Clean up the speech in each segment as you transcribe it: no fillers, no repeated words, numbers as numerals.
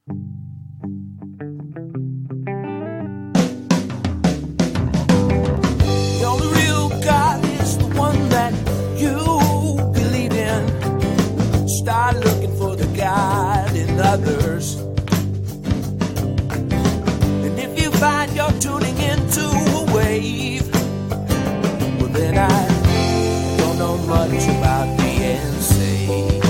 The only real God is the one that you believe in. Start looking for the God in others. And if you find you're tuning into a wave, well then I don't know much about being saved.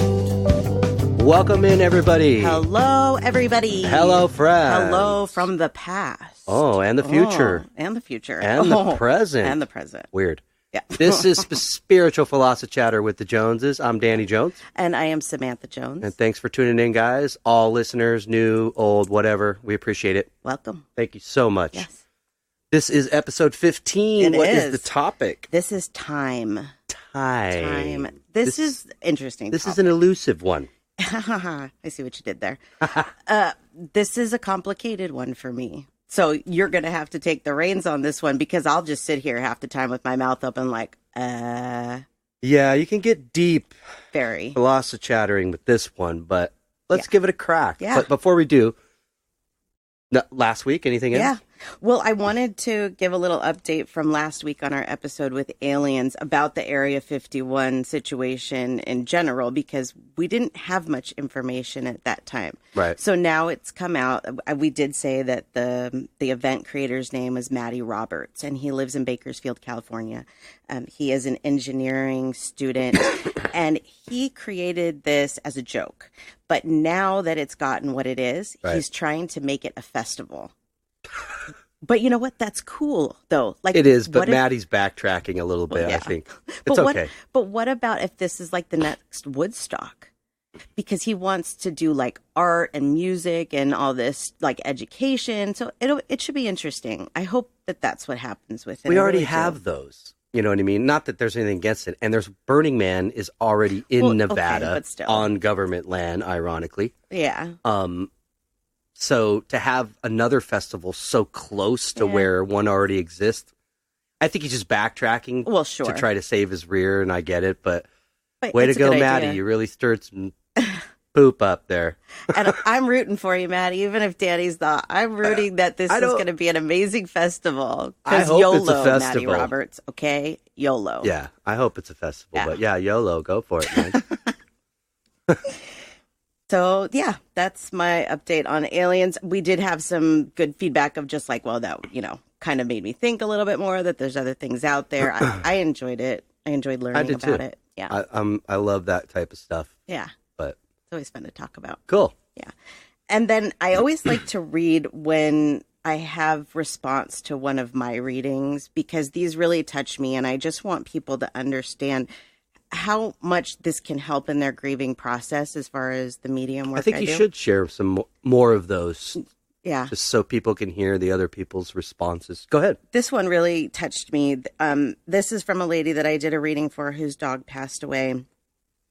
Welcome in, everybody. Hello, everybody. Hello, friends. Hello from the past. Oh, and the future. Oh, and the future. And the present. And the present. Weird. Yeah. This is Spiritual Philosophy Chatter with the Joneses. I'm Danny Jones. And I am Samantha Jones. And thanks for tuning in, guys. All listeners, new, old, whatever. We appreciate it. Welcome. Thank you so much. Yes. This is episode 15. It What is. is the topic? This is time. Time. This is interesting. This is an elusive one. I see what you did there. This is a complicated one for me. So you're going to have to take the reins on this one because I'll just sit here half the time with my mouth open like, Yeah, you can get deep very. philosophy chattering with this one, but let's give it a crack. Yeah. But before we do, last week, anything else? Yeah. Well, I wanted to give a little update from last week on our episode with aliens about the Area 51 situation in general, because we didn't have much information at that time. Right. So now it's come out. We did say that the event creator's name was Matty Roberts, and he lives in Bakersfield, California. He is an engineering student, and he created this as a joke. But now that it's gotten what it is, Right. he's trying to make it a festival. But you know what? That's cool, though. Like It is, but what if- Maddie's backtracking a little bit, yeah. I think. It's But okay. But what about if this is like the next Woodstock? Because he wants to do like art and music and all this like education. So it should be interesting. I hope that that's what happens with it. We I already really do. have those. You know what I mean? Not that there's anything against it. And there's Burning Man is already in Well, okay, Nevada but still. on government land, ironically. Yeah. So to have another festival so close to Yeah. where one already exists, I think he's just backtracking Well, sure. to try to save his rear, and I get it. But But way to it's a go, good Maddie. idea. You really stirred some poop up there. And I'm rooting for you, Maddie. Even if Danny's not, I'm rooting that this I is don't- going to be an amazing festival. I Because hope YOLO, it's a Maddie festival. Roberts. Okay, YOLO. Yeah, I hope it's a festival. Yeah. But yeah, YOLO, go for it, man. So, yeah, that's my update on aliens. We did have some good feedback of just like, well, that, kind of made me think a little bit more that there's other things out there. I enjoyed it. I enjoyed learning did about too. it. Yeah. I love that type of stuff. Yeah. But It's always fun to talk about. cool. Yeah. And then I always like to read when I have response to one of my readings because these really touch me. And I just want people to understand how much this can help in their grieving process as far as the medium work I think you do. should share some more of those Yeah. just so people can hear the other people's responses. Go ahead. This one really touched me. This is from a lady that I did a reading for whose dog passed away.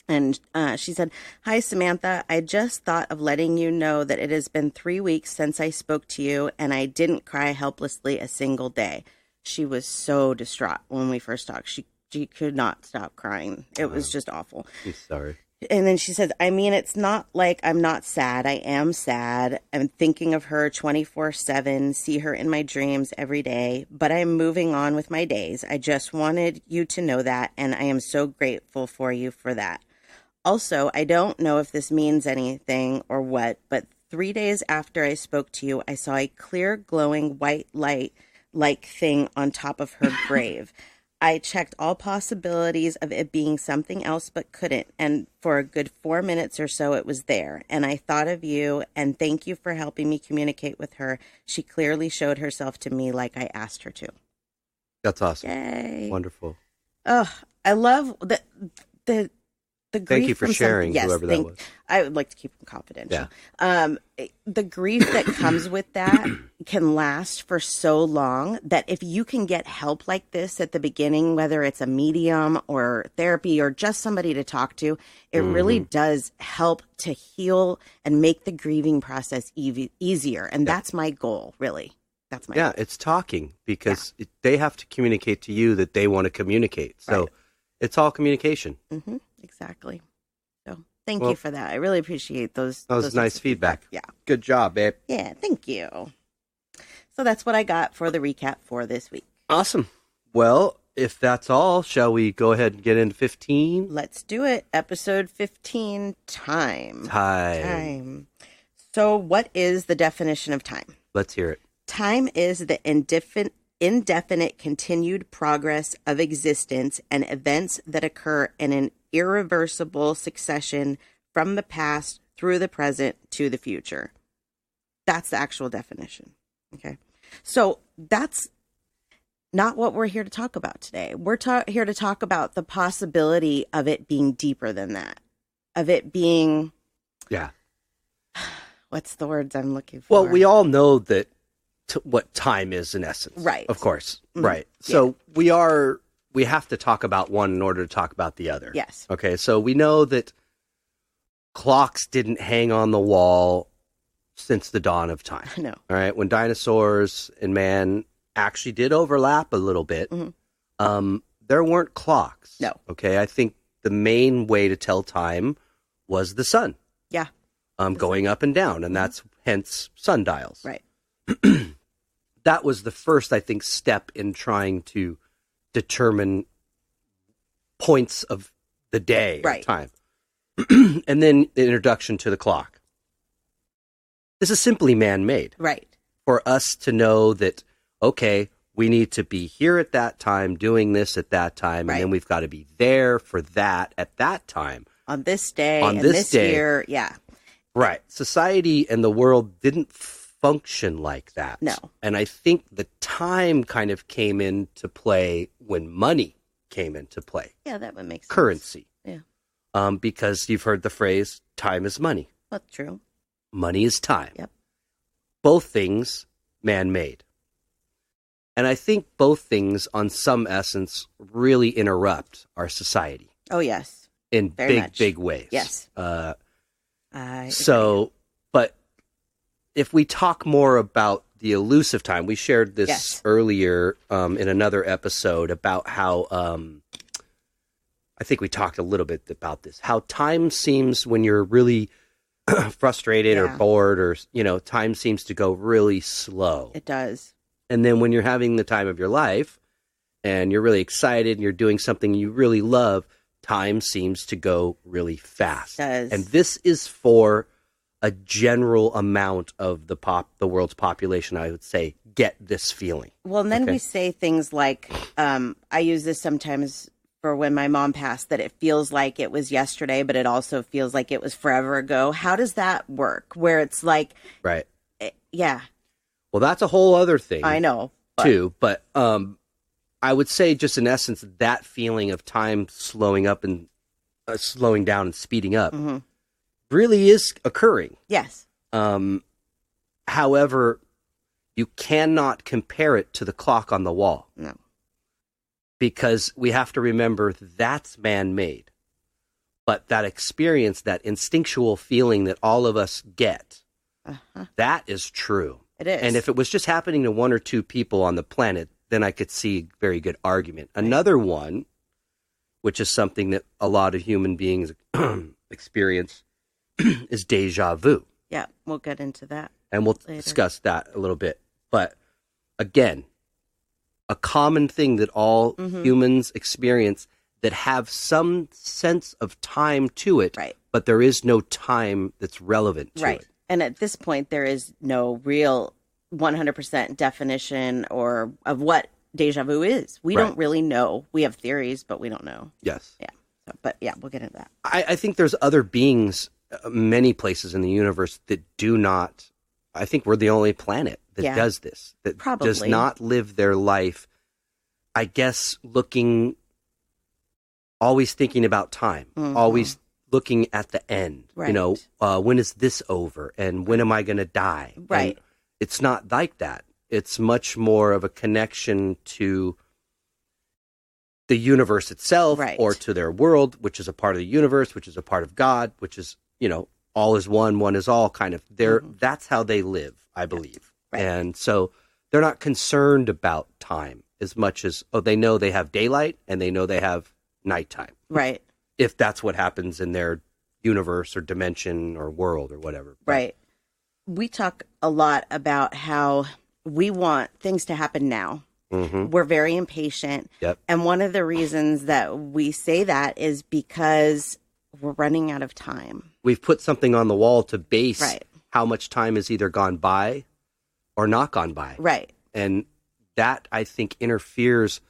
And she said, "Hi, Samantha. I just thought of letting you know that it has been 3 weeks since I spoke to you, and I didn't cry helplessly a single day." She was so distraught when we first talked. She could not stop crying. It was just awful. I'm sorry. And then she says, "I mean, it's not like I'm not sad. I am sad. I'm thinking of her 24/7, see her in my dreams every day, but I'm moving on with my days. I just wanted you to know that, and I am so grateful for you for that. Also, I don't know if this means anything or what, but 3 days after I spoke to you, I saw a clear, glowing white light-like thing on top of her grave. I checked all possibilities of it being something else, but couldn't. And for a good 4 minutes or so, it was there. And I thought of you, and thank you for helping me communicate with her. She clearly showed herself to me like I asked her to." That's awesome. Yay. Wonderful. Oh, I love the grief. Thank you for from sharing, yes, whoever that was. I would like to keep them confidential. The grief that comes with that can last for so long that if you can get help like this at the beginning, whether it's a medium or therapy or just somebody to talk to, it really does help to heal and make the grieving process easier. And that's my goal, really. That's my goal. It's talking because they have to communicate to you that they want to communicate. So Right. it's all communication. Mm-hmm, exactly. So Thank you for that. I really appreciate those. That was nice feedback. Yeah. Good job, babe. Yeah, thank you. So that's what I got for the recap for this week. Awesome. Well, if that's all, shall we go ahead and get into 15? Let's do it. Episode 15, time. Time. So what is the definition of time? Let's hear it. Time is the indefinite continued progress of existence and events that occur in an irreversible succession from the past through the present to the future. That's the actual definition. Okay. So that's not what we're here to talk about today. We're here to talk about the possibility of it being deeper than that. Of it being... Yeah. What's the words I'm looking for? Well, we all know that what time is in essence. Right. Of course. Mm-hmm. Right. So we have to talk about one in order to talk about the other. Yes. Okay. So we know that clocks didn't hang on the wall since the dawn of time. No. All right. When dinosaurs and man actually did overlap a little bit, there weren't clocks. No. Okay. I think the main way to tell time was the sun. Yeah. Going up and down, and that's hence sundials. Right. That was the first, I think, step in trying to determine points of the day or time. And then the introduction to the clock. This is simply man-made. Right. For us to know that, okay, we need to be here at that time, doing this at that time, and then we've got to be there for that at that time. On this day, on this day, year, yeah. Right. Society and the world didn't function like that. No. And I think the time kind of came into play when money came into play. Yeah, that would make sense. Currency. Yeah. Because you've heard the phrase, time is money. That's true. Money is time. Yep. Both things man-made. And I think both things, on some essence, really interrupt our society. Oh, yes. In Very much. big ways. Yes. But if we talk more about the elusive time, we shared this earlier in another episode about how, I think we talked a little bit about this, how time seems when you're really frustrated or bored or, time seems to go really slow. It does. And then when you're having the time of your life and you're really excited and you're doing something you really love, time seems to go really fast. It does. And this is for a general amount of the world's population, I would say, get this feeling. Well, and then we say things like, I use this sometimes for when my mom passed, that it feels like it was yesterday, but it also feels like it was forever ago. How does that work? Where it's like... Right. Yeah. Well, that's a whole other thing. I know. Too. But I would say just in essence, that feeling of time slowing up and slowing down and speeding up really is occurring. Yes. However, you cannot compare it to the clock on the wall. No. Because we have to remember that's man-made. But that experience, that instinctual feeling that all of us get, that is true. It is. And if it was just happening to one or two people on the planet, then I could see a very good argument. Another one, which is something that a lot of human beings experience, is deja vu. Yeah, we'll get into that. And we'll discuss that a little bit. But again, a common thing that all humans experience that have some sense of time to it, but there is no time that's relevant to it. And at this point, there is no real 100% definition or of what deja vu is. We don't really know. We have theories, but we don't know. Yes. Yeah. So, but yeah, we'll get into that. I think there's other beings, many places in the universe that do not. I think we're the only planet that does this, that does not live their life, I guess, always thinking about time, always looking at the end. Right. When is this over and when am I going to die? Right. And it's not like that. It's much more of a connection to the universe itself or to their world, which is a part of the universe, which is a part of God, which is, all is one is all kind of there. That's how they live, I believe. Right. And so they're not concerned about time as much as, they know they have daylight and they know they have nighttime. Right. If that's what happens in their, universe or dimension or world or whatever. Right. We talk a lot about how we want things to happen now. Mm-hmm. We're very impatient. Yep. And one of the reasons that we say that is because we're running out of time. We've put something on the wall to base how much time has either gone by or not gone by. Right. And that, I think, interferes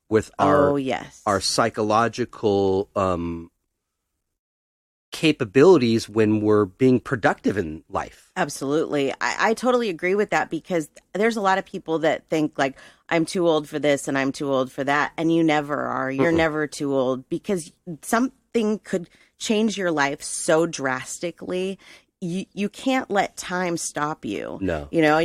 with our psychological capabilities when we're being productive in life. Absolutely. I totally agree with that, because there's a lot of people that think like, I'm too old for this and I'm too old for that. And you never are. You're never too old, because something could change your life so drastically. You can't let time stop you. No. You know,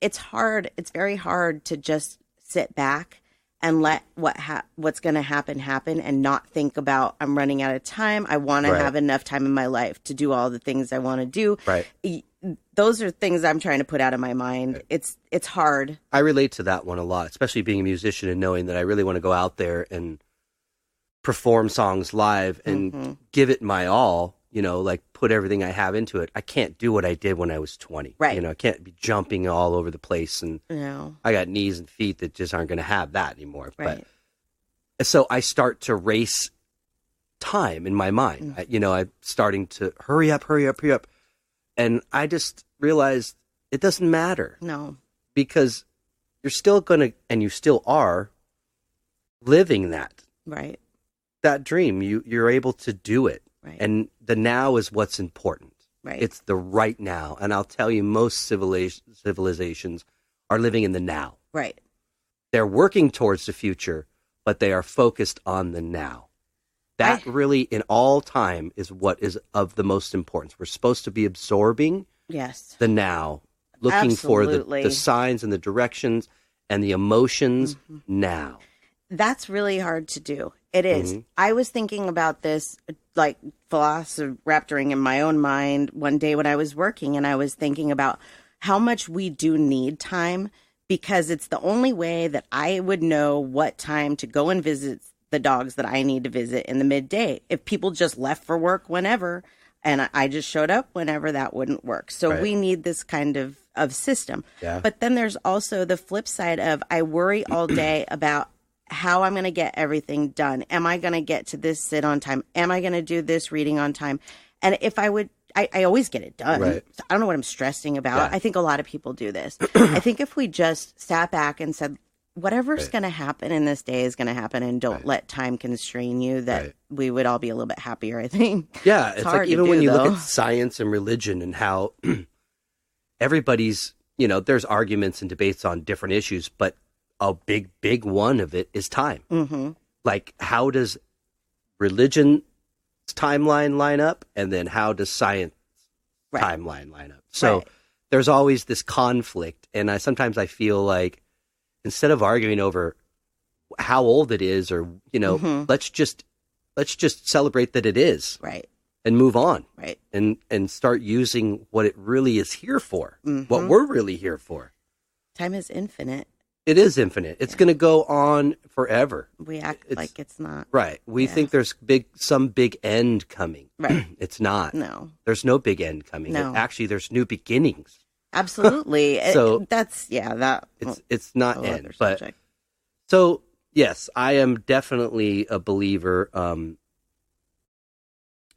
it's hard. It's very hard to just sit back and let what's going to happen and not think about, I'm running out of time. I want to have enough time in my life to do all the things I want to do. Right. Those are things I'm trying to put out of my mind. Right. It's hard. I relate to that one a lot, especially being a musician and knowing that I really want to go out there and perform songs live and give it my all, you know, like put everything I have into it. I can't do what I did when I was 20. Right. You know, I can't be jumping all over the place, and I got knees and feet that just aren't going to have that anymore. Right. But so I start to race time in my mind. I'm starting to hurry up. And I just realized it doesn't matter. No. Because you're still going to, and you still are, living that. Right. That dream. You're able to do it. Right. And the now is what's important. Right. It's the right now. And I'll tell you, most civilizations are living in the now. Right. They're working towards the future, but they are focused on the now. That really, in all time, is what is of the most importance. We're supposed to be absorbing the now, looking for the signs and the directions and the emotions now. That's really hard to do. It is. Mm-hmm. I was thinking about this, like velociraptoring in my own mind one day when I was working, and I was thinking about how much we do need time, because it's the only way that I would know what time to go and visit the dogs that I need to visit in the midday. If people just left for work whenever, and I just showed up whenever, that wouldn't work. So we need this kind of system. Yeah. But then there's also the flip side of, I worry all day about how I'm going to get everything done. Am I going to get to this sit on time? Am I going to do this reading on time? And if I would, I always get it done. Right. So I don't know what I'm stressing about. Yeah. I think a lot of people do this. I think if we just sat back and said, whatever's going to happen in this day is going to happen, and don't let time constrain you, that we would all be a little bit happier, I think. Yeah. It's like, even when you look at science and religion and how everybody's, there's arguments and debates on different issues, but a big one of it is time. Mm-hmm. Like, how does religion's timeline line up? And then how does science timeline line up? So there's always this conflict. And sometimes I feel like, instead of arguing over how old it is, or, let's just celebrate that it is. Right. And move on. Right. And start using what it really is here for. Mm-hmm. What we're really here for. Time is infinite. It is infinite. It's going to go on forever. We act like it's not. Right. We think there's some big end coming. Right. It's not. No. There's no big end coming. No. Actually, there's new beginnings. Absolutely. So it's not end. But so yes, I am definitely a believer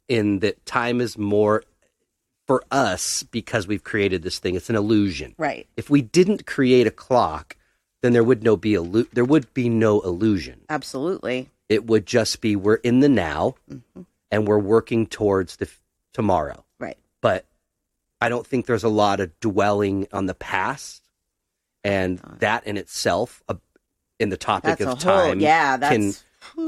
in that time is more for us, because we've created this thing. It's an illusion. Right. If we didn't create a clock, then there would be no illusion. Absolutely. It would just be, we're in the now, and we're working towards the tomorrow. Right. But I don't think there's a lot of dwelling on the past, and that in itself, in the topic of time,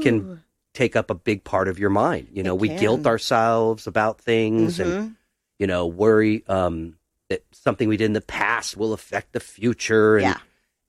can take up a big part of your mind. We guilt ourselves about things, and worry that something we did in the past will affect the future,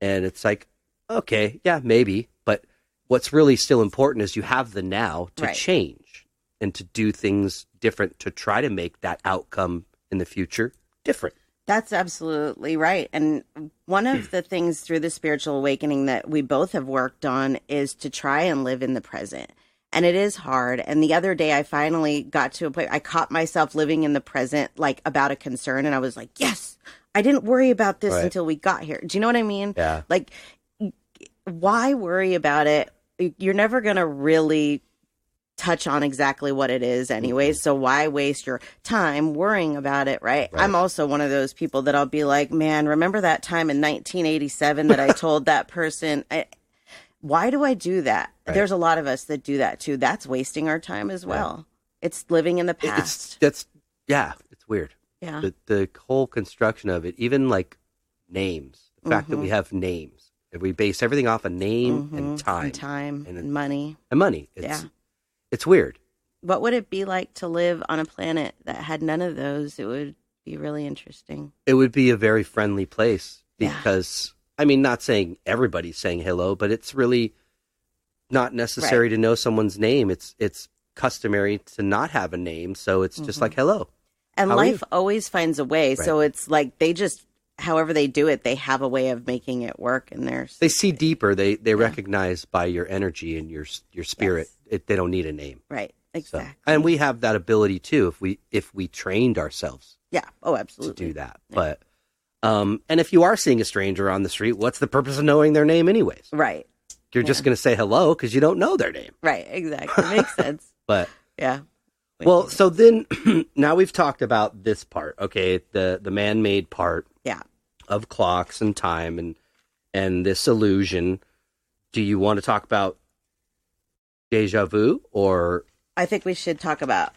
and it's like, okay, yeah, maybe, but what's really still important is you have the now to change and to do things different, to try to make that outcome in the future different. That's absolutely right. And one of the things through the spiritual awakening that we both have worked on is to try and live in the present. And it is hard. And the other day I finally got to a point, I caught myself living in the present, like about a concern. And I was like, yes, I didn't worry about this until we got here. Do you know what I mean? Yeah. Like, why worry about it? You're never going to really touch on exactly what it is anyway. So why waste your time worrying about it, right? I'm also one of those people that I'll be like, man, remember that time in 1987 that I told that person? Why do I do that? There's a lot of us that do that too. That's wasting our time as well. It's living in the past. It's weird. Yeah. The whole construction of it, even like names, the fact that we have names, that we base everything off a name and time. And money. And money. It's weird. What would it be like to live on a planet that had none of those? It would be really interesting. It would be a very friendly place because, I mean, not saying everybody's saying hello, but it's really not necessary to know someone's name. It's customary to not have a name, so it's just like hello. And life always finds a way, so it's like they just, however they do it, they have a way of making it work. And they see deeper. They recognize by your energy and your spirit. They don't need a name. Right. Exactly. So, and we have that ability too if we trained ourselves. Yeah. Oh, absolutely. To do that. Yeah. But and if you are seeing a stranger on the street, what's the purpose of knowing their name anyways? Right. You're just going to say hello because you don't know their name. Right. Exactly. Makes sense. But yeah. Well, so then now we've talked about this part, okay, the man-made part of clocks and time and this illusion. Do you want to talk about déjà vu, or I think we should talk about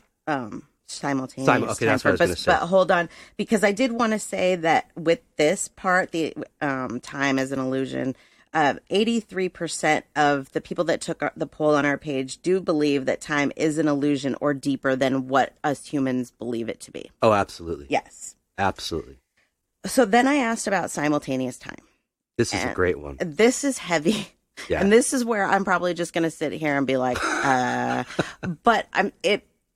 simultaneous time. Okay, that's what I was going to say. But hold on, because I did want to say that with this part, the time as an illusion, 83% of the people that took the poll on our page do believe that time is an illusion or deeper than what us humans believe it to be. Oh, absolutely. Yes. Absolutely. So then I asked about simultaneous time. This is a great one. This is heavy. Yeah. And this is where I'm probably just going to sit here and be like, but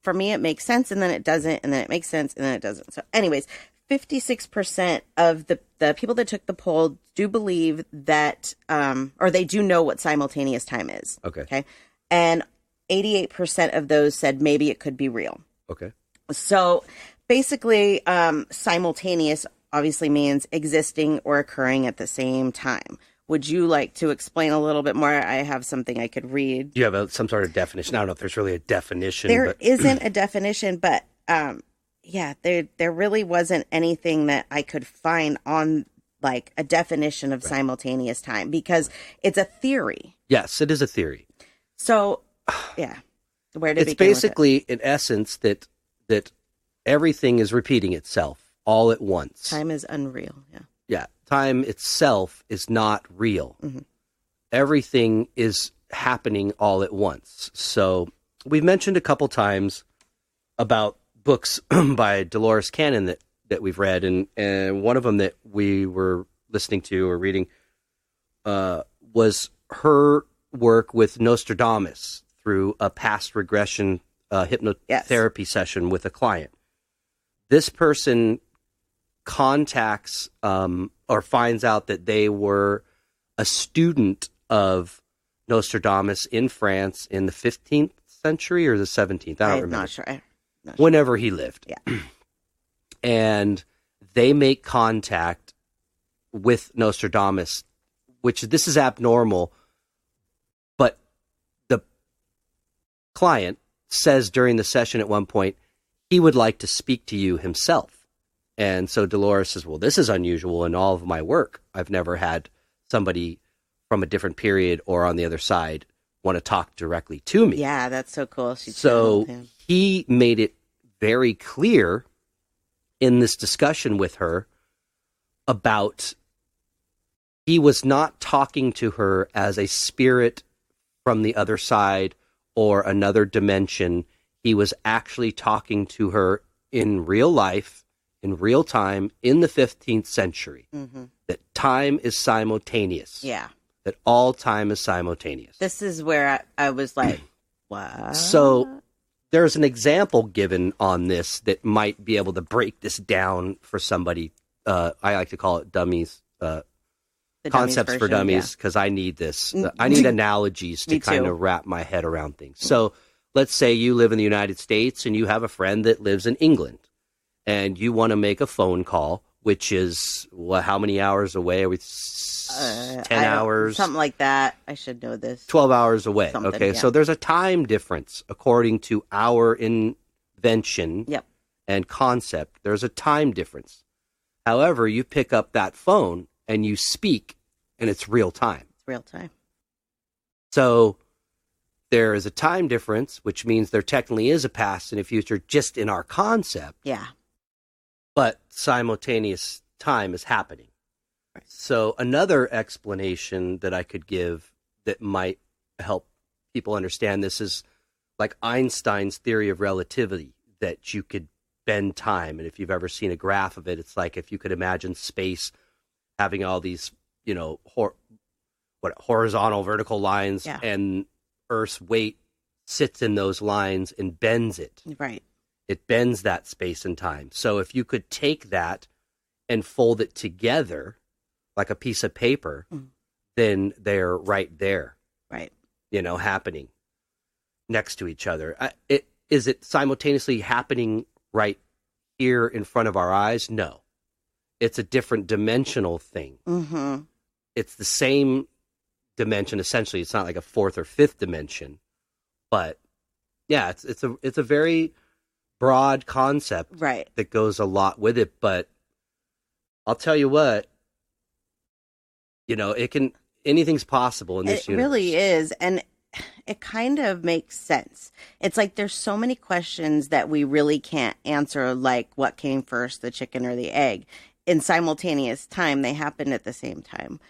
for me, it makes sense, and then it doesn't, and then it makes sense, and then it doesn't. So anyways, 56% of the people that took the poll do believe that, or they do know what simultaneous time is. Okay. And 88% of those said maybe it could be real. Okay. So basically, simultaneous obviously means existing or occurring at the same time. Would you like to explain a little bit more? I have something I could read. Do you have some sort of definition? I don't know if there's really a definition. There isn't a definition, but there really wasn't anything that I could find on like a definition of simultaneous time because it's a theory. Yes, it is a theory. So, yeah. Where did it's basically, in essence, that everything is repeating itself all at once. Time is unreal, yeah. Yeah, time itself is not real. Mm-hmm. Everything is happening all at once. So we've mentioned a couple times about books by Dolores Cannon that we've read, and one of them that we were listening to or reading was her work with Nostradamus through a past regression hypnotherapy session with a client. This person contacts or finds out that they were a student of Nostradamus in France in the 15th century or the 17th. I don't remember. Not sure. Whenever he lived. Yeah. And they make contact with Nostradamus, which this is abnormal, but the client says during the session at one point, he would like to speak to you himself. And so Dolores says, well, this is unusual in all of my work. I've never had somebody from a different period or on the other side want to talk directly to me. Yeah, that's so cool. So he made it very clear in this discussion with her about he was not talking to her as a spirit from the other side or another dimension. He was actually talking to her in real life, in real time, in the 15th century, that time is simultaneous. Yeah. That all time is simultaneous. This is where I was like, what? So there's an example given on this that might be able to break this down for somebody. I like to call it dummies. Concepts for Dummies, because I need this. I need analogies to kind of wrap my head around things. So let's say you live in the United States and you have a friend that lives in England, and you want to make a phone call, which is how many hours away? Are we 10 hours? Something like that. I should know this. 12 hours away. Something, okay, so there's a time difference according to our invention and concept. There's a time difference. However, you pick up that phone and you speak, and it's real time. It's real time. So there is a time difference, which means there technically is a past and a future just in our concept. Yeah. But simultaneous time is happening. Right. So another explanation that I could give that might help people understand this is like Einstein's theory of relativity, that you could bend time. And if you've ever seen a graph of it, it's like if you could imagine space having all these, horizontal, vertical lines, and Earth's weight sits in those lines and bends it. Right. It bends that space and time. So if you could take that and fold it together like a piece of paper, then they're right there. Right. Happening next to each other. Is it simultaneously happening right here in front of our eyes? No. It's a different dimensional thing. Mm-hmm. It's the same dimension, essentially. It's not like a fourth or fifth dimension. But, yeah, it's a very broad concept that goes a lot with it. But I'll tell you what, anything's possible in this universe. It really is. And it kind of makes sense. It's like there's so many questions that we really can't answer, like what came first, the chicken or the egg. In simultaneous time, they happen at the same time.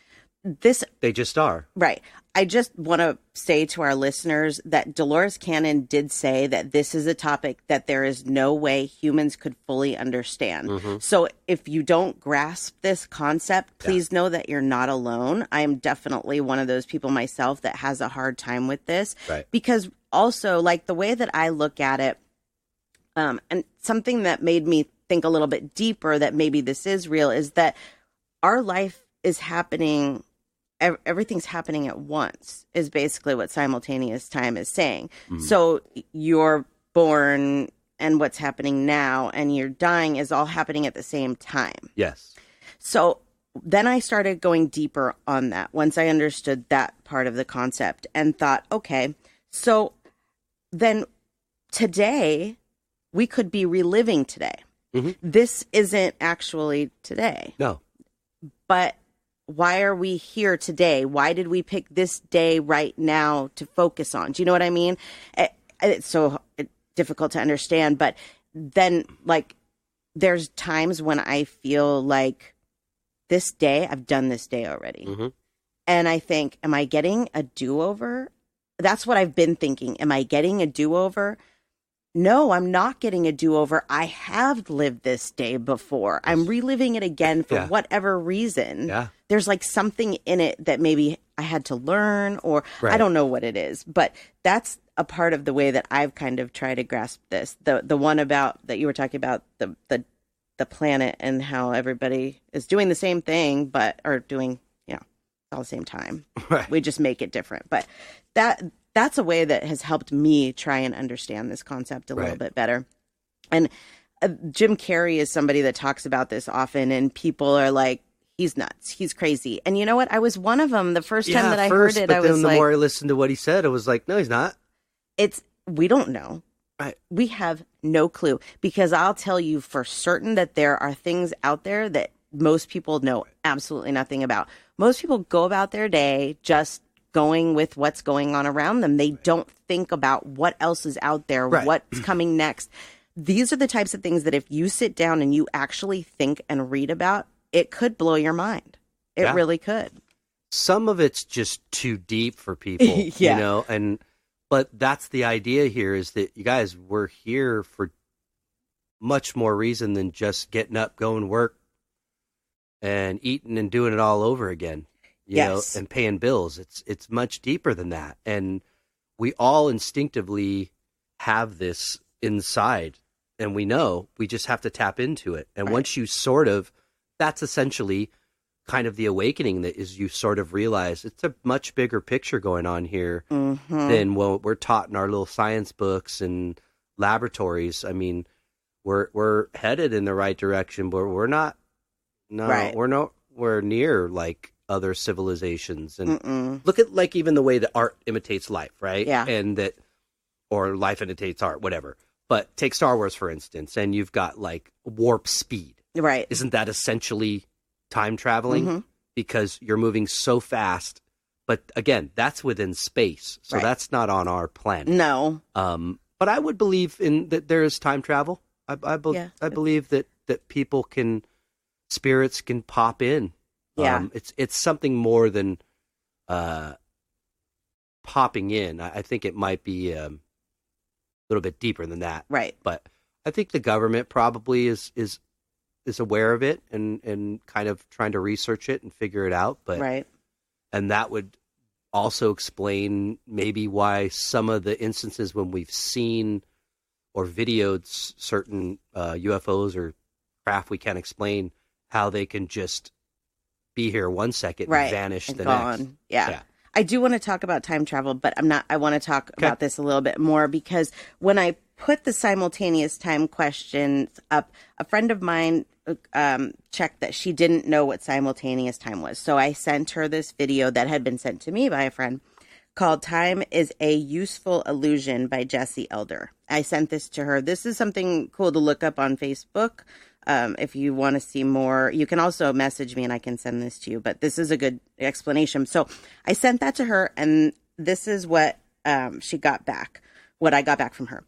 They just are. Right. I just want to say to our listeners that Dolores Cannon did say that this is a topic that there is no way humans could fully understand. Mm-hmm. So if you don't grasp this concept, please know that you're not alone. I am definitely one of those people myself that has a hard time with this. Right. Because also, like, the way that I look at it, and something that made me think a little bit deeper that maybe this is real, is that our life is happening. Everything's happening at once is basically what simultaneous time is saying. Mm-hmm. So you're born and what's happening now and you're dying is all happening at the same time. Yes. So then I started going deeper on that once I understood that part of the concept and thought, okay, so then today we could be reliving today. Mm-hmm. This isn't actually today. No. But why are we here today? Why did we pick this day right now to focus on? Do you know what I mean? It's so difficult to understand. But then, like, there's times when I feel like this day, I've done this day already. Mm-hmm. And I think, am I getting a do-over? That's what I've been thinking. Am I getting a do-over? No, I'm not getting a do-over. I have lived this day before. I'm reliving it again for whatever reason. Yeah. There's like something in it that maybe I had to learn, or I don't know what it is. But that's a part of the way that I've kind of tried to grasp this. The one about that you were talking about, the planet and how everybody is doing the same thing, or doing, all the same time. Right. We just make it different. But that's a way that has helped me try and understand this concept a little bit better. And Jim Carrey is somebody that talks about this often, and people are like, he's nuts, he's crazy. And you know what? I was one of them. The first time that I heard it, I was like... the more I listened to what he said, I was like, no, he's not. We don't know. Right. We have no clue. Because I'll tell you for certain that there are things out there that most people know absolutely nothing about. Most people go about their day just going with what's going on around them. They don't think about what else is out there, what's coming next. These are the types of things that if you sit down and you actually think and read about, it could blow your mind. It really could. Some of it's just too deep for people, but that's the idea here, is that you guys, we're here for much more reason than just getting up, going to work and eating and doing it all over again. You know, and paying bills. It's much deeper than that. And we all instinctively have this inside, and we know we just have to tap into it. And once you that's essentially kind of the awakening that is you sort of realize it's a much bigger picture going on here than what we're taught in our little science books and laboratories. I mean, we're headed in the right direction, but we're not. No, we're nowhere near like other civilizations. And look at like even the way that art imitates life, right? Yeah. And that, or life imitates art, whatever. But take Star Wars, for instance, and you've got like warp speed. Right. Isn't that essentially time traveling? Because you're moving so fast. But again, that's within space. So that's not on our planet. No. But I would believe in that there is time travel. I believe that people can, spirits can pop in. Yeah. It's something more than popping in. I think it might be a little bit deeper than that. Right. But I think the government probably is aware of it and kind of trying to research it and figure it out. But and that would also explain maybe why some of the instances when we've seen or videoed certain UFOs or craft we can't explain, how they can just be here 1 second and vanish and the gone. next. Yeah. I do want to talk about time travel, but I want to talk about this a little bit more because when I put the simultaneous time questions up, a friend of mine checked that she didn't know what simultaneous time was. So I sent her this video that had been sent to me by a friend called Time is a Useful Illusion by Jesse Elder. I sent this to her. This is something cool to look up on Facebook. If you want to see more, you can also message me and I can send this to you, but this is a good explanation. So I sent that to her and this is what she got back, what I got back from her.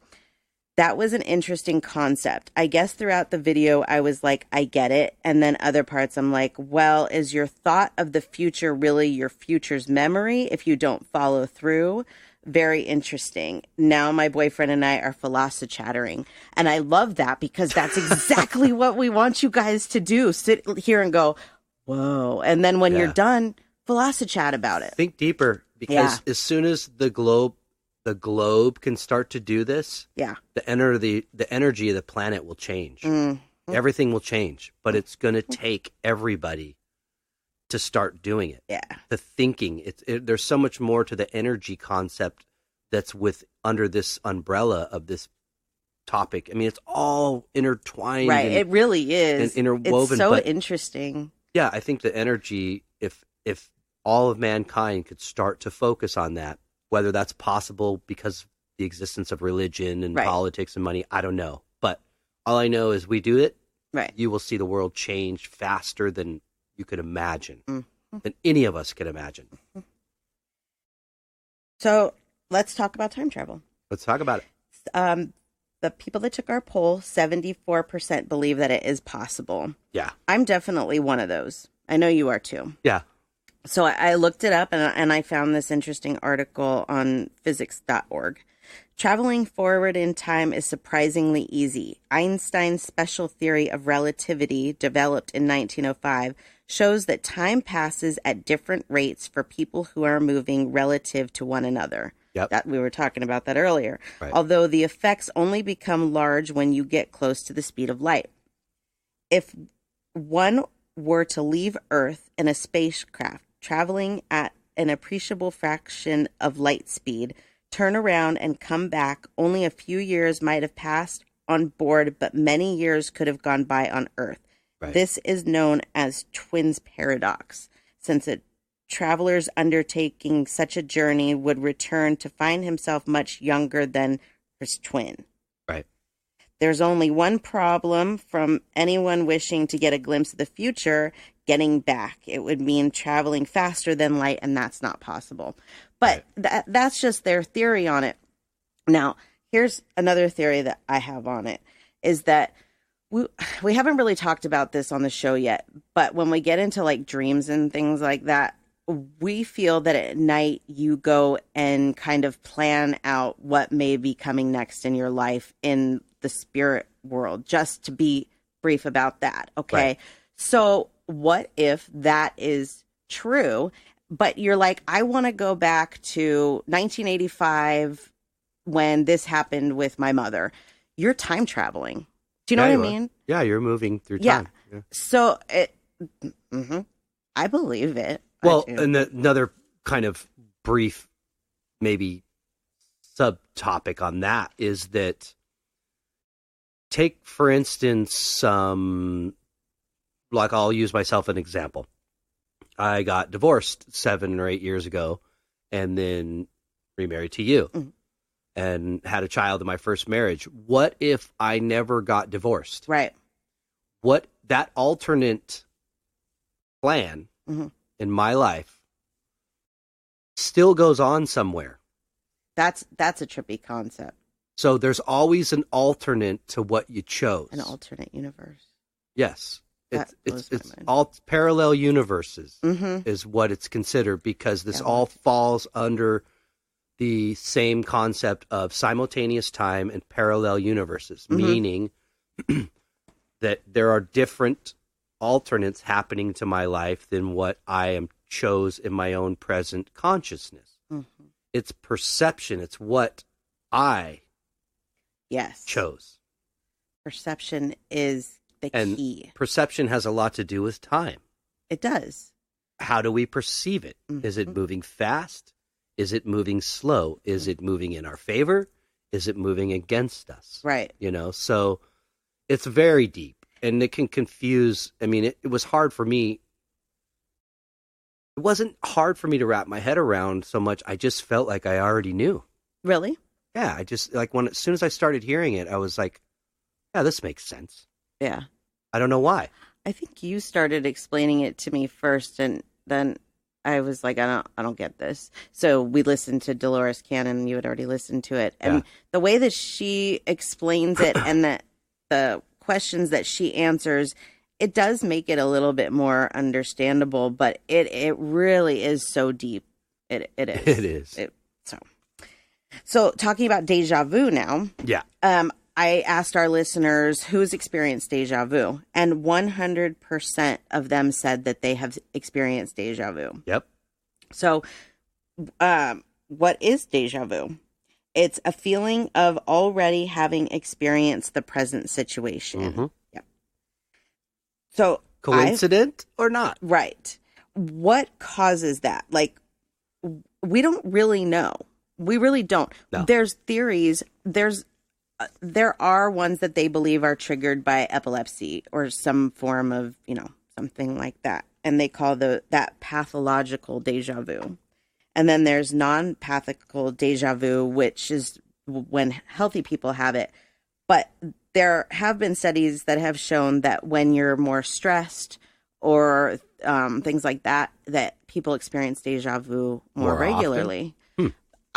That was an interesting concept. I guess throughout the video, I was like, I get it. And then other parts, I'm like, well, is your thought of the future really your future's memory if you don't follow through? Very interesting. Now my boyfriend and I are philosophy-chattering. And I love that because that's exactly what we want you guys to do. Sit here and go, whoa. And then when you're done, philosophy-chat about it. Think deeper because as soon as the globe can start to do this, the energy of the planet will change. Everything will change, but it's going to take everybody to start doing it. Yeah. The thinking, there's so much more to the energy concept that's under this umbrella of this topic. I mean, it's all intertwined. Right. It really is. And interwoven. It's so interesting. Yeah. I think the energy, if all of mankind could start to focus on that, whether that's possible because of the existence of religion and politics and money, I don't know. But all I know is we do it, you will see the world change faster than you could imagine, than any of us could imagine. So let's talk about time travel. Let's talk about it. The people that took our poll, 74% believe that it is possible. Yeah. I'm definitely one of those. I know you are too. Yeah. So I looked it up and I found this interesting article on physics.org. Traveling forward in time is surprisingly easy. Einstein's special theory of relativity, developed in 1905, shows that time passes at different rates for people who are moving relative to one another. Yep. That we were talking about that earlier. Right. Although the effects only become large when you get close to the speed of light. If one were to leave Earth in a spacecraft traveling at an appreciable fraction of light speed, turn around and come back, only a few years might have passed on board, but many years could have gone by on Earth. Right. This is known as twins paradox, since a traveler's undertaking such a journey would return to find himself much younger than his twin. Right. There's only one problem from anyone wishing to get a glimpse of the future: getting back. It would mean traveling faster than light, and that's not possible. But that's just their theory on it. Now, here's another theory that I have on it, is that we haven't really talked about this on the show yet, but when we get into like dreams and things like that, we feel that at night you go and kind of plan out what may be coming next in your life in the spirit world, just to be brief about that. Okay. Right. So what if that is true, but you're like, I want to go back to 1985 when this happened with my mother. You're time traveling. Do you know what I mean? Yeah, you're moving through time. Yeah. So I believe it. Well, and another kind of brief, maybe subtopic on that is that, take, for instance, like I'll use myself as an example. I got divorced 7 or 8 years ago and then remarried to you and had a child in my first marriage. What if I never got divorced? Right. What that alternate plan in my life still goes on somewhere. That's a trippy concept. So there's always an alternate to what you chose. An alternate universe. Yes. It's all parallel universes Mm-hmm. is what it's considered, because this all falls under the same concept of simultaneous time and parallel universes, meaning that there are different alternates happening to my life than what I am chose in my own present consciousness. Mm-hmm. It's perception. It's what I chose. Perception is the key. Perception has a lot to do with time. It does. How do we perceive it? Mm-hmm. Is it moving fast? Is it moving slow? Is it moving in our favor? Is it moving against us? Right. So it's very deep, and it can confuse. I mean, it was hard for me. It wasn't hard for me to wrap my head around so much. I just felt like I already knew. Really? Yeah. I just, like, as soon as I started hearing it, I was like, yeah, this makes sense. Yeah. I don't know why. I think you started explaining it to me first, and then I was like, I don't get this. So we listened to Dolores Cannon. You had already listened to it, and the way that she explains it and the questions that she answers, it does make it a little bit more understandable. But it really is so deep. It is. It is. So talking about deja vu now. Yeah. I asked our listeners who's experienced deja vu, and 100% of them said that they have experienced deja vu. Yep. So, what is deja vu? It's a feeling of already having experienced the present situation. Mm-hmm. Yep. So, coincident or not? Right. What causes that? Like, we don't really know. We really don't. No. There's theories. There are ones that they believe are triggered by epilepsy or some form of, something like that. And they call that pathological deja vu. And then there's non-pathical deja vu, which is when healthy people have it. But there have been studies that have shown that when you're more stressed or things like that people experience deja vu more regularly.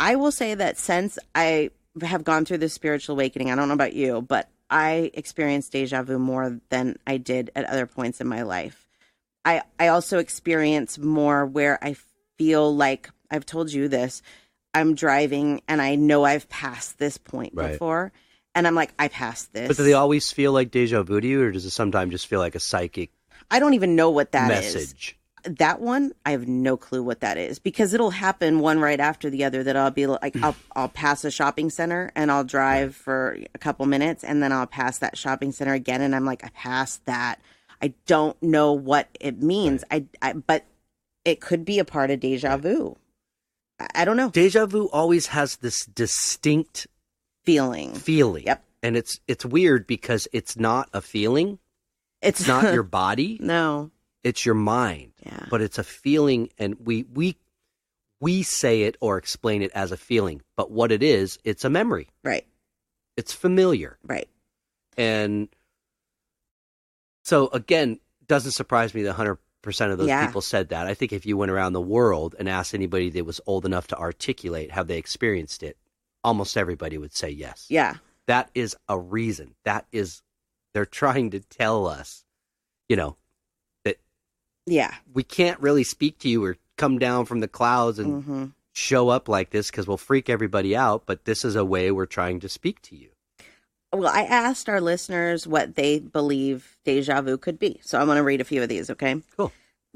I will say that since I have gone through this spiritual awakening, I don't know about you, but I experienced deja vu more than I did at other points in my life. I also experience more where I feel like, I've told you this, I'm driving and I know I've passed this point before, and I'm like, I passed this. But do they always feel like deja vu to you, or does it sometimes just feel like a psychic I don't even know what that message? That one, I have no clue what that is, because it'll happen one right after the other, that I'll be like, I'll pass a shopping center and I'll drive for a couple minutes, and then I'll pass that shopping center again. And I'm like, I passed that. I don't know what it means. But it could be a part of deja vu. I don't know. Deja vu always has this distinct feeling. Yep. And it's weird because it's not a feeling. It's not your body. No. It's your mind. Yeah. But it's a feeling, and we say it or explain it as a feeling. But what it is, it's a memory. Right. It's familiar. Right. And so, again, doesn't surprise me that 100% of those people said that. I think if you went around the world and asked anybody that was old enough to articulate how they experienced it, almost everybody would say yes. Yeah. That is a reason. They're trying to tell us, that we can't really speak to you or come down from the clouds and show up like this because we'll freak everybody out. But this is a way we're trying to speak to you. Well, I asked our listeners what they believe deja vu could be. So I want to read a few of these, okay? Cool.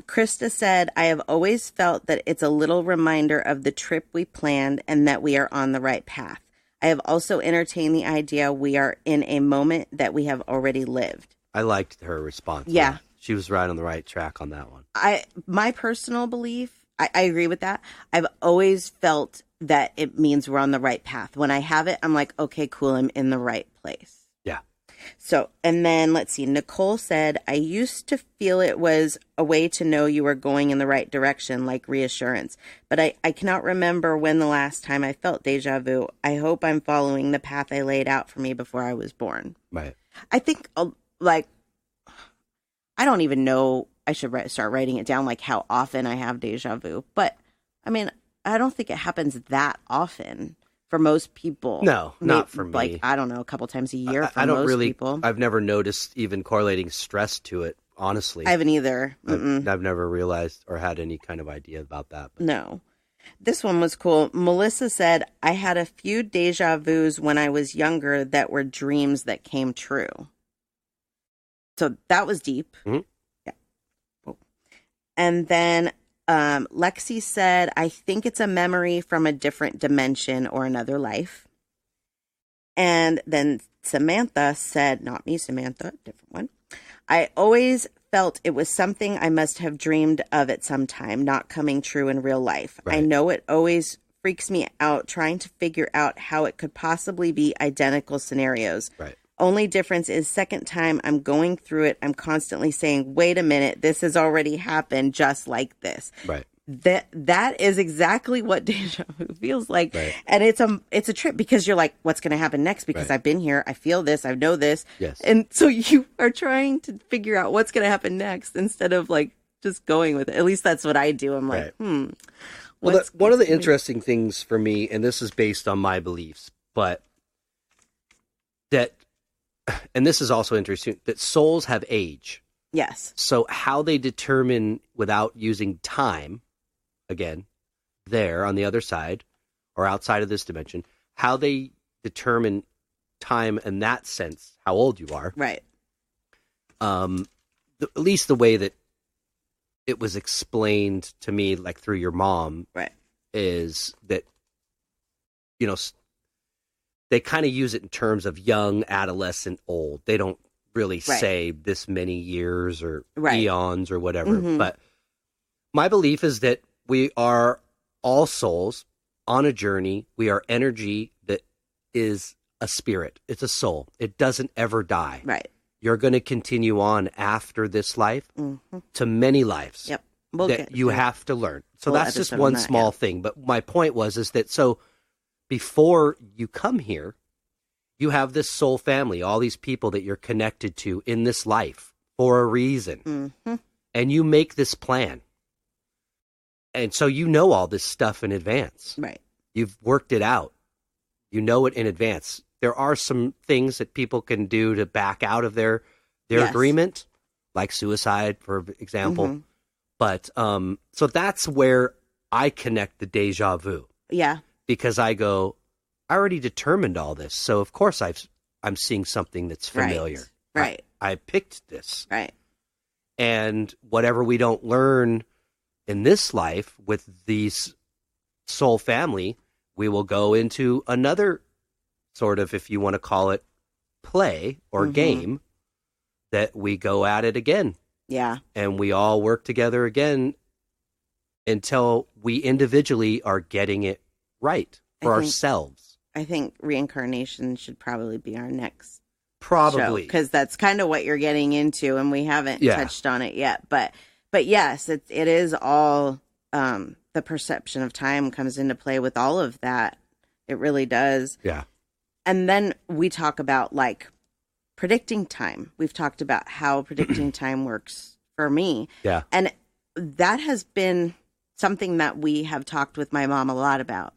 Krista said, I have always felt that it's a little reminder of the trip we planned and that we are on the right path. I have also entertained the idea we are in a moment that we have already lived. I liked her response. Yeah. she was right on the right track on that one. My personal belief, I agree with that. I've always felt that it means we're on the right path. When I have it, I'm like, okay, cool, I'm in the right place. Yeah. So, and then let's see. Nicole said, I used to feel it was a way to know you were going in the right direction, like reassurance. But I cannot remember when the last time I felt deja vu. I hope I'm following the path I laid out for me before I was born. Right. I think, like, I don't even know. I should start writing it down, like how often I have deja vu. But, I mean, I don't think it happens that often. For most people. No, not for me. Like, I don't know, a couple times a year for I don't most really, people. I've never noticed even correlating stress to it, honestly. I haven't either. I've never realized or had any kind of idea about that. But. No. This one was cool. Melissa said, I had a few deja vus when I was younger that were dreams that came true. So that was deep. Mm-hmm. Yeah. Oh. And then Lexi said, I think it's a memory from a different dimension or another life. And then Samantha said, not me, Samantha, different one. I always felt it was something I must have dreamed of at some time, not coming true in real life. Right. I know it always freaks me out trying to figure out how it could possibly be identical scenarios. Right. Only difference is second time I'm going through it, I'm constantly saying, wait a minute, this has already happened just like this. Right. That is exactly what deja vu feels like. Right. And it's a trip because you're like, what's going to happen next? Because right. I've been here. I feel this. I know this. Yes. And so you are trying to figure out what's going to happen next instead of like just going with it. At least that's what I do. I'm like, right. Well, one of the interesting things for me, and this is based on my beliefs, but and this is also interesting, that souls have age. Yes. So how they determine without using time, again, there on the other side or outside of this dimension, how they determine time in that sense, how old you are. Right. At least the way that it was explained to me, like through your mom, right, is that, you know, they kind of use it in terms of young, adolescent, old. They don't really say this many years or eons or whatever. Mm-hmm. But my belief is that we are all souls on a journey. We are energy that is a spirit. It's a soul. It doesn't ever die. Right. You're going to continue on after this life to many lives that you have to learn. So that's just one small thing. But my point is that so before you come here, you have this soul family, all these people that you're connected to in this life for a reason. Mm-hmm. And you make this plan. And so you know all this stuff in advance. Right. You've worked it out. You know it in advance. There are some things that people can do to back out of their agreement, like suicide, for example. Mm-hmm. But so that's where I connect the deja vu. Yeah. Because I go, I already determined all this. So, of course, I'm seeing something that's familiar. Right. I picked this. Right. And whatever we don't learn in this life with these soul family, we will go into another sort of, if you want to call it, play or game that we go at it again. Yeah. And we all work together again until we individually are getting it right for ourselves. I think reincarnation should probably be our next probably, because that's kind of what you're getting into, and we haven't touched on it yet. But yes, it is all the perception of time comes into play with all of that. It really does. Yeah. And then we talk about like predicting time. We've talked about how predicting time works for me. Yeah. And that has been something that we have talked with my mom a lot about.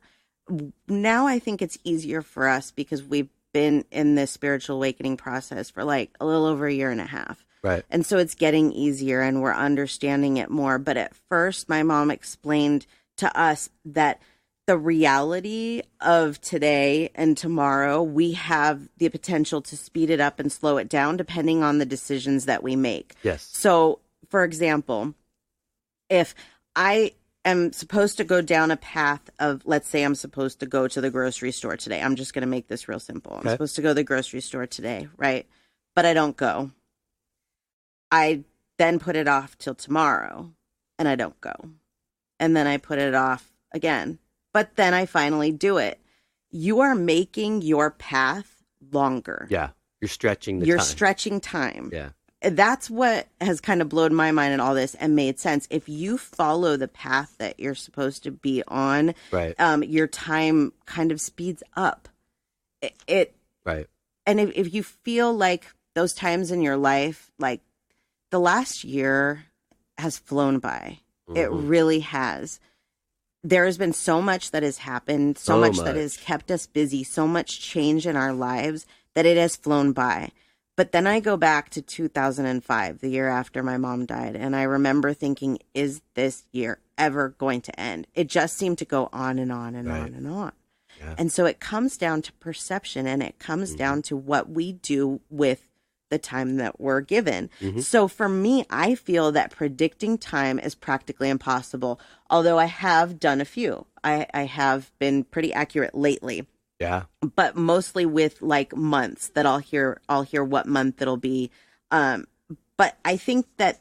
Now I think it's easier for us because we've been in this spiritual awakening process for like a little over a year and a half. Right. And so it's getting easier and we're understanding it more. But at first, my mom explained to us that the reality of today and tomorrow, we have the potential to speed it up and slow it down depending on the decisions that we make. Yes. So, for example, if I am supposed to go down a path of, let's say I'm supposed to go to the grocery store today. I'm just going to make this real simple. I'm supposed to go to the grocery store today, right? But I don't go. I then put it off till tomorrow, and I don't go. And then I put it off again. But then I finally do it. You are making your path longer. Yeah. You're stretching the time. You're stretching time. Yeah. That's what has kind of blown my mind in all this and made sense. If you follow the path that you're supposed to be on, right. Your time kind of speeds up. Right. And if you feel like those times in your life, like the last year has flown by. Mm-hmm. It really has. There has been so much that has happened, so much that has kept us busy, so much change in our lives that it has flown by. But then I go back to 2005, the year after my mom died, and I remember thinking, is this year ever going to end? It just seemed to go on and on and on and on. Yeah. And so it comes down to perception, and it comes down to what we do with the time that we're given. Mm-hmm. So for me, I feel that predicting time is practically impossible, although I have done a few. I have been pretty accurate lately. Yeah. But mostly with like months that I'll hear what month it'll be. But I think that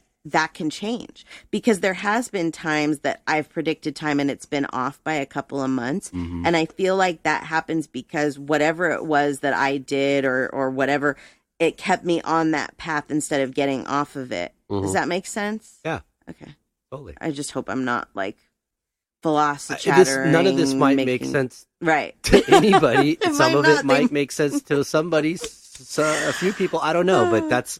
can change, because there has been times that I've predicted time and it's been off by a couple of months. Mm-hmm. And I feel like that happens because whatever it was that I did or whatever, it kept me on that path instead of getting off of it. Mm-hmm. Does that make sense? Yeah. Okay. Totally. I just hope I'm not like philosophy-chattering. None of this might make sense right to anybody. Some of it might make sense to somebody, a few people. I don't know, but that's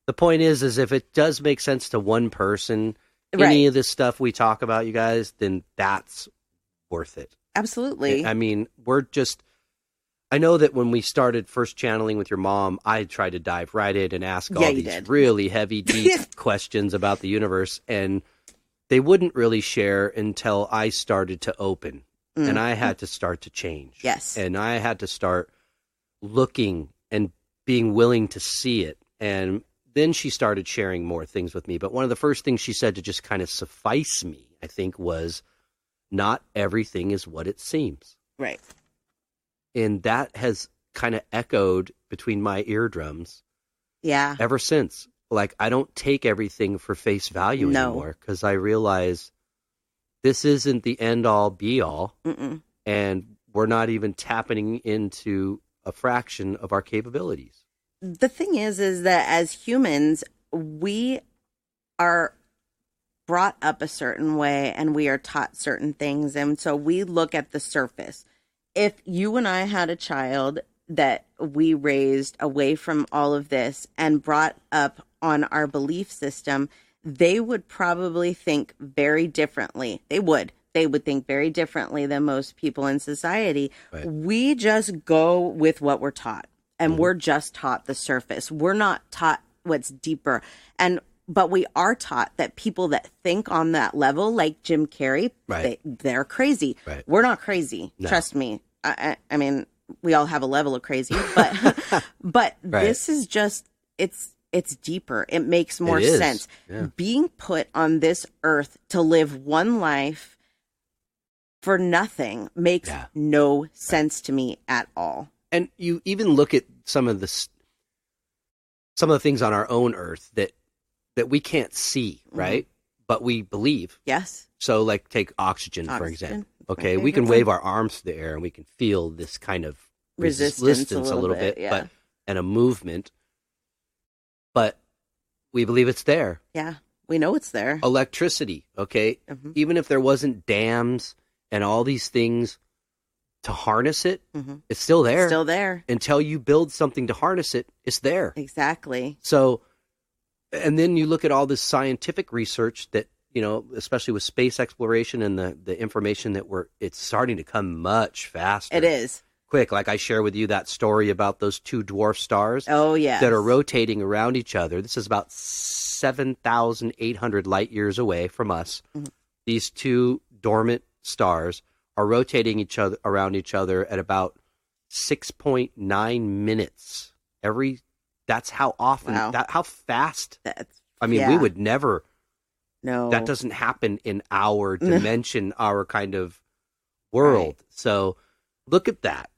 the point. Is if it does make sense to one person, any of this stuff we talk about, you guys, then that's worth it. Absolutely. I mean, I know that when we started first channeling with your mom, I tried to dive right in and ask all these really heavy, deep questions about the universe, and they wouldn't really share until I started to open, and I had to start to change. Yes. And I had to start looking and being willing to see it. And then she started sharing more things with me. But one of the first things she said to just kind of suffice me, I think, was not everything is what it seems. Right. And that has kind of echoed between my eardrums. Yeah. Ever since. Like, I don't take everything for face value anymore, because I realize this isn't the end-all, be-all, and we're not even tapping into a fraction of our capabilities. The thing is that as humans, we are brought up a certain way, and we are taught certain things, and so we look at the surface. If you and I had a child that we raised away from all of this and brought up on our belief system, they would probably think very differently. They would think very differently than most people in society. Right. We just go with what we're taught, and we're just taught the surface. We're not taught what's deeper. But we are taught that people that think on that level, like Jim Carrey, they're crazy. Right. We're not crazy. No. Trust me. I mean, we all have a level of crazy, but this is just, it's deeper. It makes more sense. Yeah. Being put on this earth to live one life for nothing makes no sense to me at all. And you even look at some of the things on our own earth that we can't see, right? But we believe. Yes. So, like, take oxygen. For example. Okay, we can wave our arms to the air and we can feel this kind of resistance a little bit, but and a movement. But we believe it's there. Yeah, we know it's there. Electricity, okay? Mm-hmm. Even if there wasn't dams and all these things to harness it, it's still there. It's still there. Until you build something to harness it, it's there. Exactly. So, and then you look at all this scientific research that, you know, especially with space exploration and the information that it's starting to come much faster. It is. Quick, like I share with you that story about those two dwarf stars. Oh, yeah. That are rotating around each other. This is about 7,800 light years away from us. Mm-hmm. These two dormant stars are rotating around each other at about 6.9 minutes. That's how often, how fast. We would never. No. That doesn't happen in our dimension, our kind of world. Right. So look at that.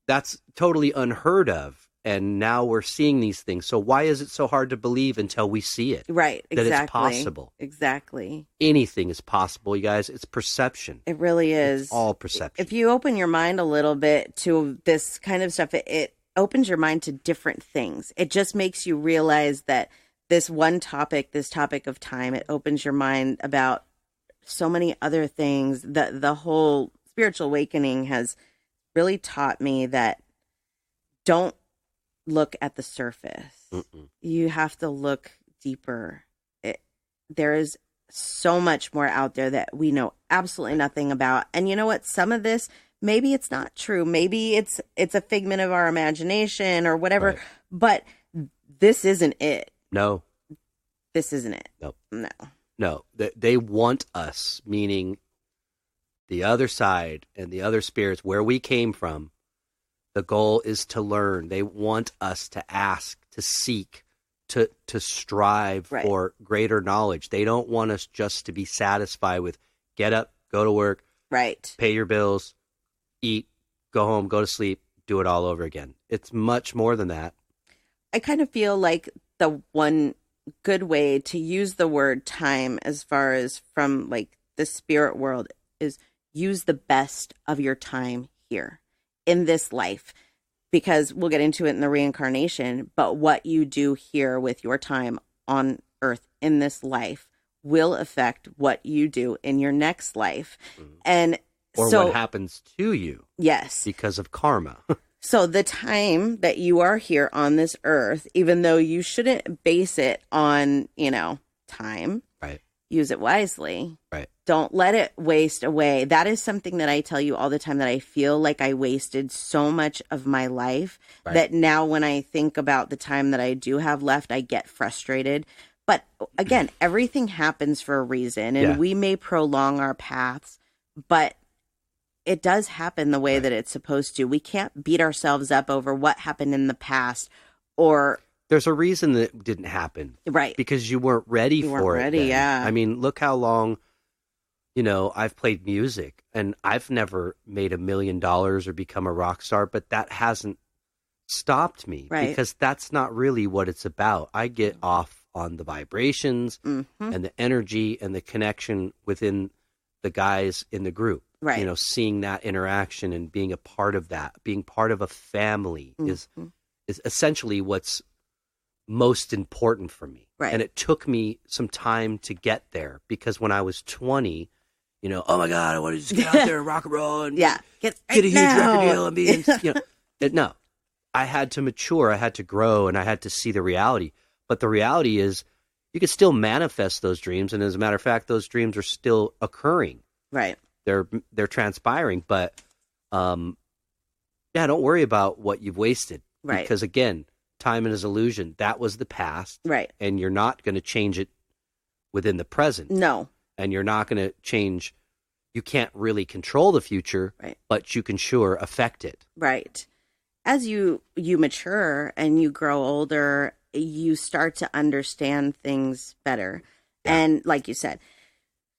That's totally unheard of and now we're seeing these things. So why is it so hard to believe until we see it? Right, exactly. That it's possible. Exactly. Anything is possible, you guys. It's perception. It really is. It's all perception. If you open your mind a little bit to this kind of stuff, it opens your mind to different things. It just makes you realize that this one topic, this topic of time, it opens your mind about so many other things. The whole spiritual awakening has really taught me that don't look at the surface. Mm-mm. You have to look deeper. There is so much more out there that we know absolutely nothing about. And you know what? Some of this, maybe it's not true. Maybe it's a figment of our imagination or whatever. Right. But this isn't it. No. This isn't it. Nope. No. They want us, meaning the other side and the other spirits, where we came from. The goal is to learn. They want us to ask, to seek, to strive right. for greater knowledge. They don't want us just to be satisfied with get up, go to work, right? Pay your bills, eat, go home, go to sleep, do it all over again. It's much more than that. I kind of feel like the one good way to use the word time as far as from like the spirit world is use the best of your time here in this life, because we'll get into it in the reincarnation, but what you do here with your time on earth in this life will affect what you do in your next life. And or so, what happens to you. Yes. Because of karma. So the time that you are here on this earth, even though you shouldn't base it on, time, right? Use it wisely. Right. Don't let it waste away. That is something that I tell you all the time, that I feel like I wasted so much of my life right. that now when I think about the time that I do have left, I get frustrated. But again, everything happens for a reason, and we may prolong our paths, but it does happen the way right. that it's supposed to. We can't beat ourselves up over what happened in the past, or there's a reason that it didn't happen. Right. Because you weren't ready for it. Yeah. I mean, look how long, I've played music, and I've never made $1 million or become a rock star, but that hasn't stopped me right. because that's not really what it's about. I get off on the vibrations and the energy and the connection within the guys in the group. Right. Seeing that interaction and being a part of that, being part of a family is essentially what's most important for me. Right. And it took me some time to get there, because when I was 20, oh my God, I want to just get out there and rock and roll and get a huge record deal and be, no, I had to mature, I had to grow, and I had to see the reality. But the reality is you can still manifest those dreams. And as a matter of fact, those dreams are still occurring. Right. They're transpiring, but don't worry about what you've wasted. Right. Because again, time is illusion. That was the past. Right. And you're not going to change it within the present. No. And you're not going to change. You can't really control the future, right. but you can sure affect it. Right. As you mature and you grow older, you start to understand things better. Yeah. And like you said,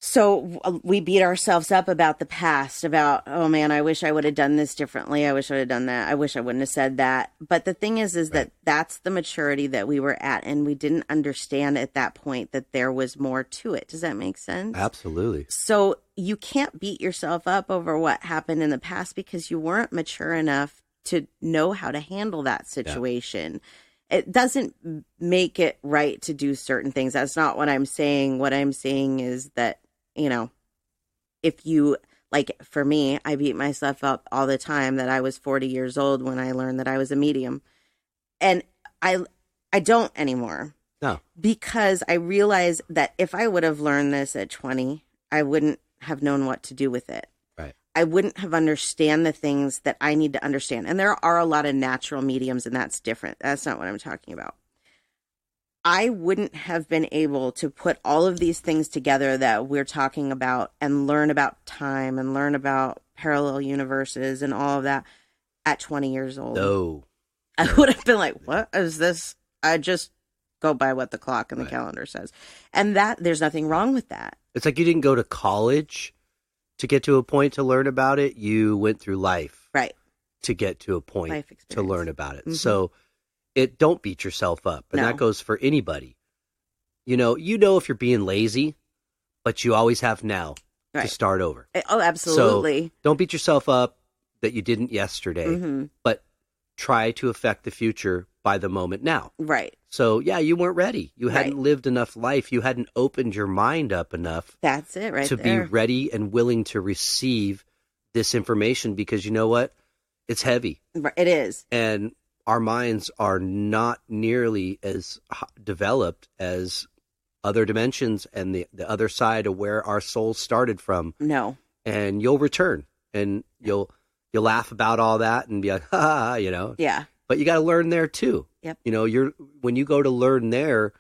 so we beat ourselves up about the past, about, oh man, I wish I would have done this differently. I wish I would have done that. I wish I wouldn't have said that. But the thing is right. that that's the maturity that we were at. And we didn't understand at that point that there was more to it. Does that make sense? Absolutely. So you can't beat yourself up over what happened in the past because you weren't mature enough to know how to handle that situation. Yeah. It doesn't make it right to do certain things. That's not what I'm saying. What I'm saying is that, if you, like for me, I beat myself up all the time that I was 40 years old when I learned that I was a medium. And I don't anymore. No. Because I realized that if I would have learned this at 20, I wouldn't have known what to do with it. Right. I wouldn't have understand the things that I need to understand. And there are a lot of natural mediums, and that's different. That's not what I'm talking about. I wouldn't have been able to put all of these things together that we're talking about and learn about time and learn about parallel universes and all of that at 20 years old. No. I would have been like, what is this? I just go by what the clock and the calendar says. And that there's nothing wrong with that. It's like you didn't go to college to get to a point to learn about it. You went through life. Right. To get to a point to learn about it. Mm-hmm. So don't beat yourself up. And No. that goes for anybody. You know if you're being lazy, but you always have now to start over. Oh, absolutely. So don't beat yourself up that you didn't yesterday, but try to affect the future by the moment now. Right. So, yeah, you weren't ready. You hadn't lived enough life. You hadn't opened your mind up enough. That's it right to there. be ready and willing to receive this information, because you know what? It's heavy. It is. And our minds are not nearly as developed as other dimensions and the other side of where our souls started from. No. And you'll return and you'll laugh about all that and be like, ha, you know. Yeah. But you got to learn there too. Yep. You know, when you go to learn there,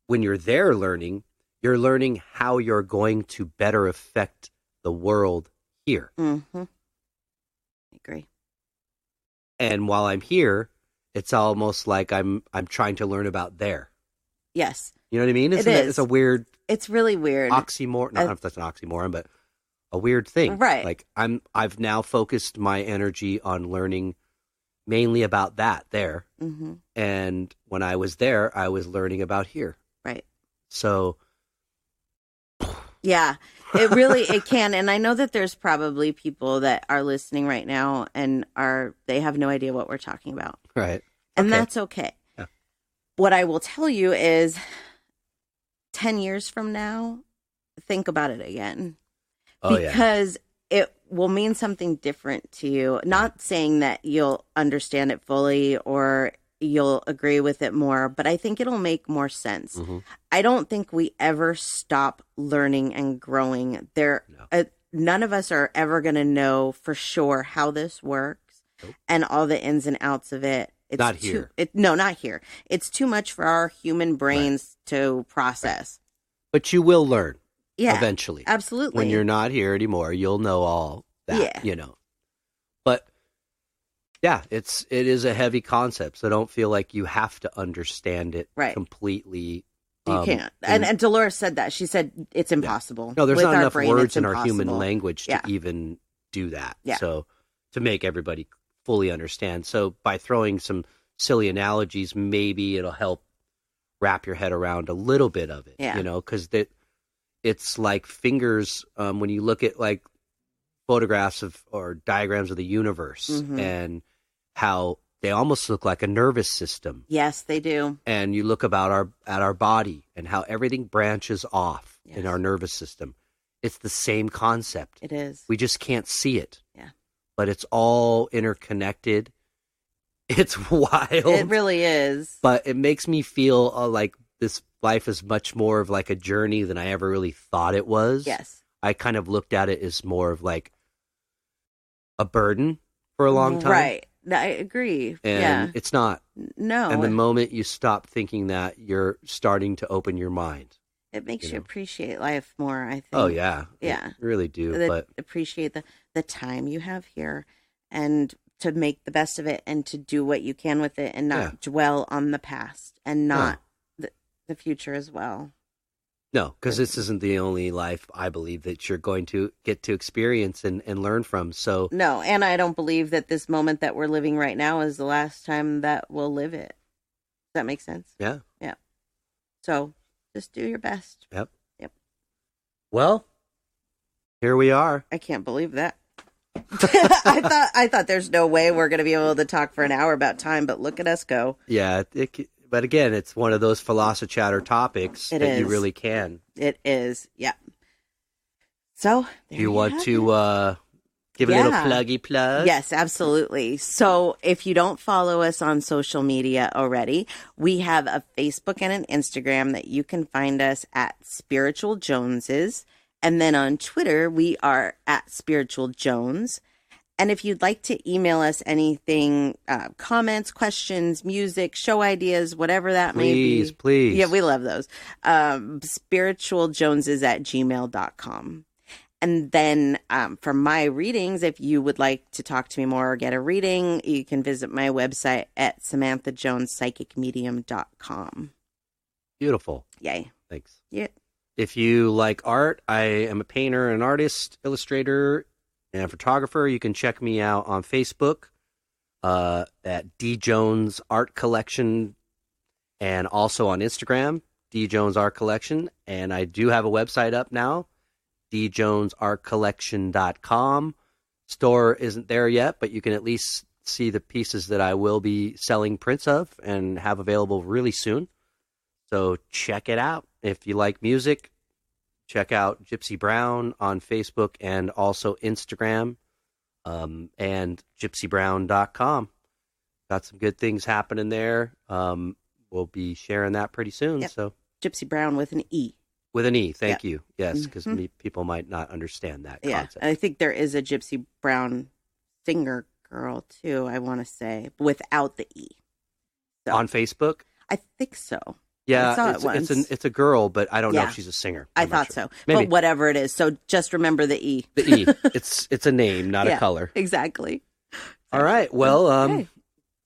when you're there learning, you're learning how you're going to better affect the world here. Mm-hmm. I agree. And while I'm here, it's almost like I'm trying to learn about there. Yes. You know what I mean? It's a weird. It's really weird. Oxymoron. Not if that's an oxymoron, but a weird thing. Right. Like I've now focused my energy on learning mainly about that there. Mm-hmm. And when I was there, I was learning about here. Right. So. Yeah, it can. And I know that there's probably people that are listening right now and they have no idea what we're talking about. Right. And that's okay. Yeah. What I will tell you is 10 years from now, think about it again. Oh, because it will mean something different to you. Not saying that you'll understand it fully or you'll agree with it more, but I think it'll make more sense. Mm-hmm. I don't think we ever stop learning and growing. None of us are ever going to know for sure how this works and all the ins and outs of it. It's not here. Not here. It's too much for our human brains to process. But you will learn eventually. Absolutely. When you're not here anymore, you'll know all that, you know. But yeah, it is a heavy concept, so don't feel like you have to understand it completely. You can't. And Dolores said that. She said it's impossible. No, there's With not our enough brain, words it's in our human impossible. language to even do that. Yeah. So to make everybody fully understand. So by throwing some silly analogies, maybe it'll help wrap your head around a little bit of it, you know, because it's like fingers when you look at like photographs or diagrams of the universe and how they almost look like a nervous system. Yes, they do. And you look at our body and how everything branches off in our nervous system. It's the same concept. It is. We just can't see it. Yeah. But it's all interconnected. It's wild. It really is. But it makes me feel like this life is much more of like a journey than I ever really thought it was. Yes. I kind of looked at it as more of like a burden for a long time. Right. I agree. And it's not. No. And the moment you stop thinking that, you're starting to open your mind. It makes you appreciate life more, I think. Oh, yeah. Yeah. I really do. But appreciate the time you have here and to make the best of it and to do what you can with it and not dwell on the past and not the future as well. No, because this isn't the only life, I believe, that you're going to get to experience and learn from. So no, and I don't believe that this moment that we're living right now is the last time that we'll live it. Does that make sense? Yeah. Yeah. So just do your best. Yep. Yep. Well, here we are. I can't believe that. I thought there's no way we're going to be able to talk for an hour about time, but look at us go. Yeah. But again, it's one of those philosophy-chatter topics that you really can. It is. Yeah. So do you want to give a little pluggy plug? Yes, absolutely. So if you don't follow us on social media already, we have a Facebook and an Instagram that you can find us at Spiritual Joneses. And then on Twitter, we are at Spiritual Jones. And if you'd like to email us anything, comments, questions, music, show ideas, whatever that may be. Please. Yeah, we love those. spiritualjoneses@gmail.com. And then for my readings, if you would like to talk to me more or get a reading, you can visit my website at SamanthaJonesPsychicMedium.com. Beautiful. Yay. Thanks. Yeah. If you like art, I am a painter, an artist, illustrator, and photographer. You can check me out on Facebook. at D Jones Art Collection, and also on Instagram, D Jones Art Collection. And I do have a website up now, djonesartcollection.com. Store isn't there yet, but you can at least see the pieces that I will be selling prints of and have available really soon. So check it out. If you like music, check out Gypsy Brown on Facebook and also Instagram, and gypsybrown.com. Got some good things happening there. We'll be sharing that pretty soon. Yep. So Gypsy Brown with an E. With an E, thank you. Yes, because people might not understand that concept. And I think there is a Gypsy Brown singer girl too, I want to say, without the E. So, on Facebook? I think so. Yeah, I saw it once. It's a girl, but I don't know if she's a singer. I thought so. Maybe. But whatever it is, so just remember the E. The E. It's a name, not a color. Exactly. All right. Well,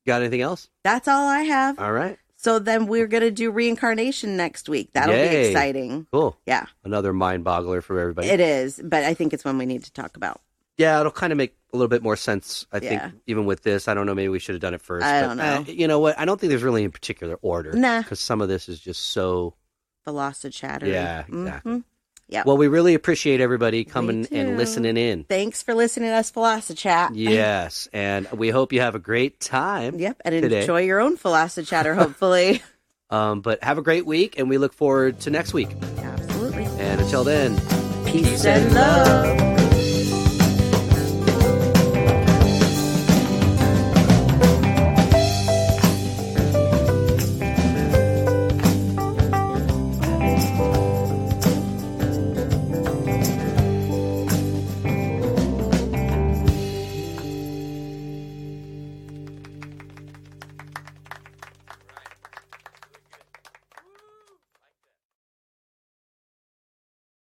got anything else? That's all I have. All right. So then we're going to do reincarnation next week. That'll be exciting. Cool. Yeah. Another mind boggler for everybody. It is, but I think it's one we need to talk about. Yeah, it'll kind of make a little bit more sense, I think, even with this. I don't know, maybe we should have done it first. I don't know. You know what? I don't think there's really a particular order. Nah. Because some of this is just so... Velocichatter. Yeah, exactly. Yeah. Well, we really appreciate everybody coming and listening in. Thanks for listening to us Velocichat. Yes, and we hope you have a great time. Yep, and today. Enjoy your own Velocichatter, hopefully. But have a great week, and we look forward to next week. Absolutely. And until then, peace and love.